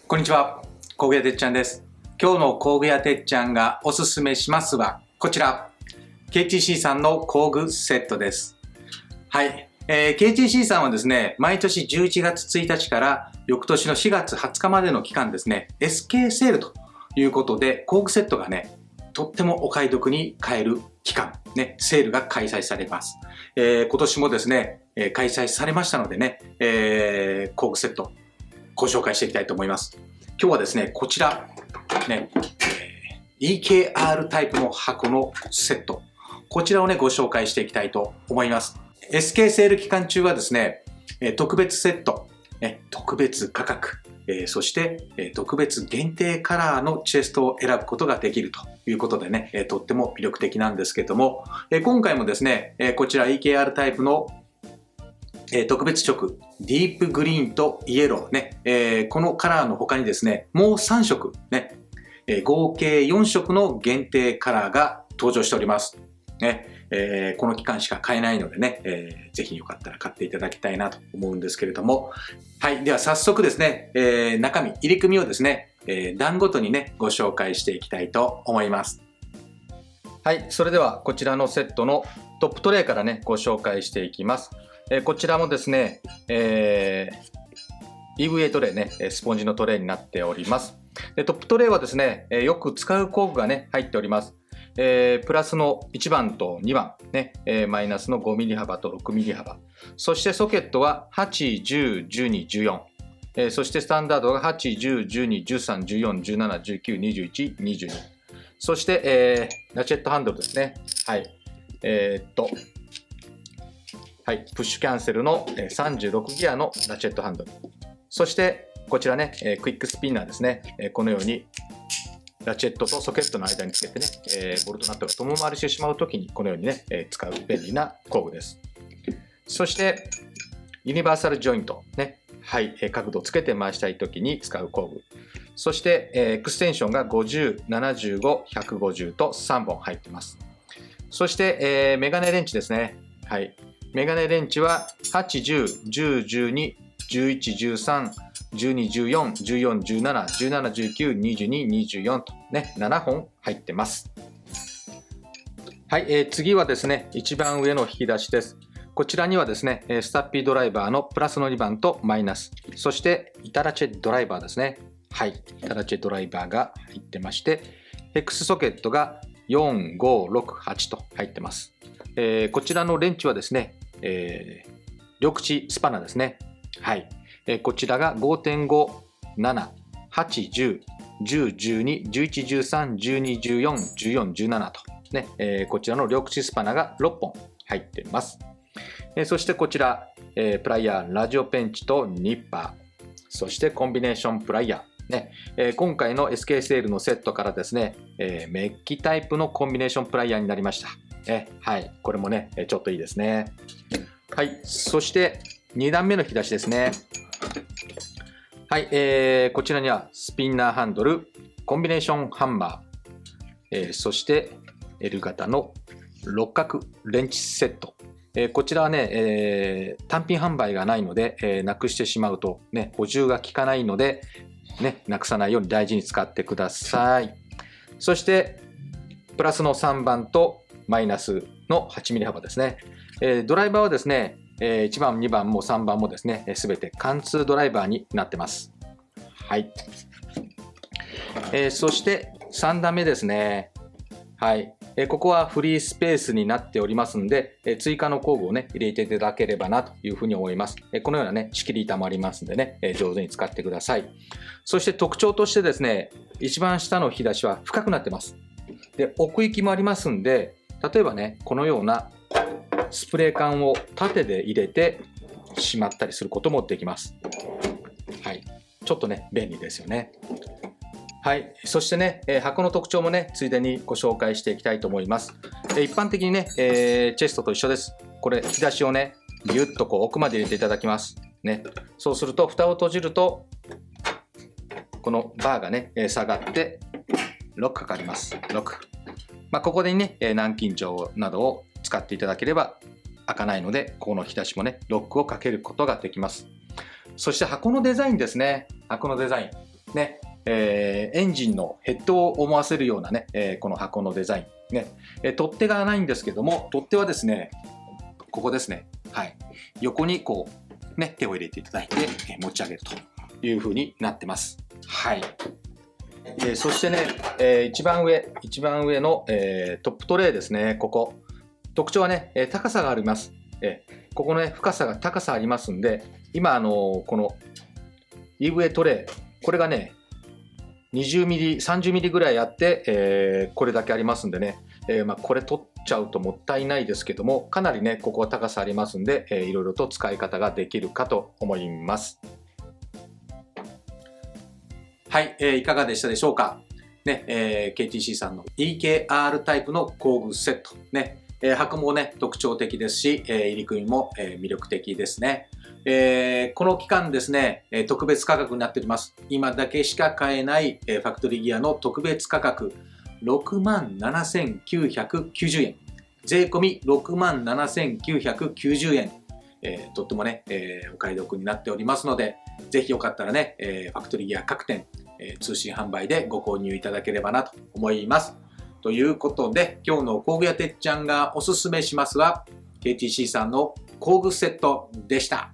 こんにちは、工具屋てっちゃんです。今日の工具屋てっちゃんがおすすめしますは、こちら、KTC さんの工具セットです。はい。KTC さんはですね、毎年11月1日から翌年の4月20日までの期間ですね、SK セールということで、工具セットがね、とってもお買い得に買える期間、ね、セールが開催されます。今年もですね、開催されましたのでね、工具セット、ご紹介していきたいと思います。今日はですね、こちら、ね、EKR タイプの箱のセット。こちらをね、ご紹介していきたいと思います。SK セール期間中はですね、特別セット、特別価格、そして特別限定カラーのチェストを選ぶことができるということでね、とっても魅力的なんですけども、今回もですね、こちら EKR タイプの特別色、ディープグリーンとイエローね、このカラーの他にですね、もう3色ね、合計4色の限定カラーが登場しております。ね、この期間しか買えないのでね、ぜひよかったら買っていただきたいなと思うんですけれども、はい、では早速ですね、中身、入り組みをですね、段ごとにね、ご紹介していきたいと思います。はい、それではこちらのセットのトップトレイからね、ご紹介していきます。こちらもですね、EVA トレイね、スポンジのトレイになっております。トップトレイはですね、よく使う工具がね、入っております。プラスの1番と2番、ね、マイナスの 5mm 幅と 6mm 幅。そしてソケットは8、10、12、14。そしてスタンダードが8、10、12、13、14、17、19、21、22。そして、ラチェットハンドルですね。はい。はい、プッシュキャンセルの36ギアのラチェットハンドル。そしてこちらね、クイックスピナーですね。このようにラチェットとソケットの間につけてね、ボルトナットが共回りしてしまうときにこのようにね、使う便利な工具です。そしてユニバーサルジョイントね、はい、角度をつけて回したいときに使う工具。そして、エクステンションが50、75、150と3本入っています。そして、メガネレンチですね。はい。メガネレンチは8、10、10、12、11、13、12、14、14、17、17、19、22、24とね、7本入ってます。はい、次はですね、一番上の引き出しです。こちらにはですね、スタッピードライバーのプラスの2番とマイナス、そしてイタラチェドライバーですね。はい、イタラチェドライバーが入ってまして、ヘックスソケットが4、5、6、8と入ってます。こちらのレンチはですね、両口スパナですね。はい。こちらが 5.5、7、8、10、10、12、11、13、12、14、14、17とね、こちらの両口スパナが6本入っています。そしてこちら、プライヤー、ラジオペンチとニッパー、そしてコンビネーションプライヤー。ね、今回の SK セールのセットからですね、メッキタイプのコンビネーションプライヤーになりました。はい、これもね、ちょっといいですね。はい、そして2段目の引き出しですね。はい、こちらにはスピンナーハンドル、コンビネーションハンマー、そして L 型の六角レンチセット。こちらはね、単品販売がないので、なくしてしまうと、ね、補充が効かないので、ね、なくさないように大事に使ってください。そしてプラスの3番とマイナスの 8mm 幅ですね。ドライバーはですね、1番、2番も3番もですね、すべて貫通ドライバーになってます。はい。そして3段目ですね。はい。ここはフリースペースになっておりますので、追加の工具をね、入れていただければなというふうに思います。このようなね、仕切り板もありますのでね、上手に使ってください。そして特徴としてですね、一番下の引き出しは深くなってます。で、奥行きもありますんで、例えばね、このようなスプレー缶を縦で入れてしまったりすることもできます。はい。ちょっとね、便利ですよね。はい。そしてね、箱の特徴もね、ついでにご紹介していきたいと思います。一般的にね、チェストと一緒です。これ、引き出しをね、ギュッとこう奥まで入れていただきます。ね。そうすると、蓋を閉じると、このバーがね、下がって、ロックかかります。ロック。ここでね、南京錠などを使っていただければ開かないので、ここの引き出しもね、ロックをかけることができます。そして箱のデザインですね。箱のデザイン。ね、エンジンのヘッドを思わせるようなね、この箱のデザイン。ね、取っ手がないんですけども、取っ手はですね、ここですね。はい。横にこう、ね、手を入れていただいて、持ち上げるという風になってます。はい。そしてね、一番上の、トップトレイですね、ここ。特徴はね、高さがあります。ここのね、高さありますんで、今、この EVA トレイ、これがね、20ミリ、30ミリぐらいあって、これだけありますんでね、これ取っちゃうともったいないですけども、かなりね、ここは高さありますんで、いろいろと使い方ができるかと思います。はい、いかがでしたでしょうか。ね、KTC さんの EKR タイプの工具セット。ね、箱もね、特徴的ですし、入り組みも、魅力的ですね。この期間ですね、特別価格になっております。今だけしか買えない、ファクトリーギアの特別価格、67,990円。税込み67,990円。とってもね、お買い得になっておりますので、ぜひよかったらね、ファクトリーギア各店、通信販売でご購入いただければなと思います。ということで、今日の工具屋てっちゃんがおすすめしますは、KTC さんの工具セットでした。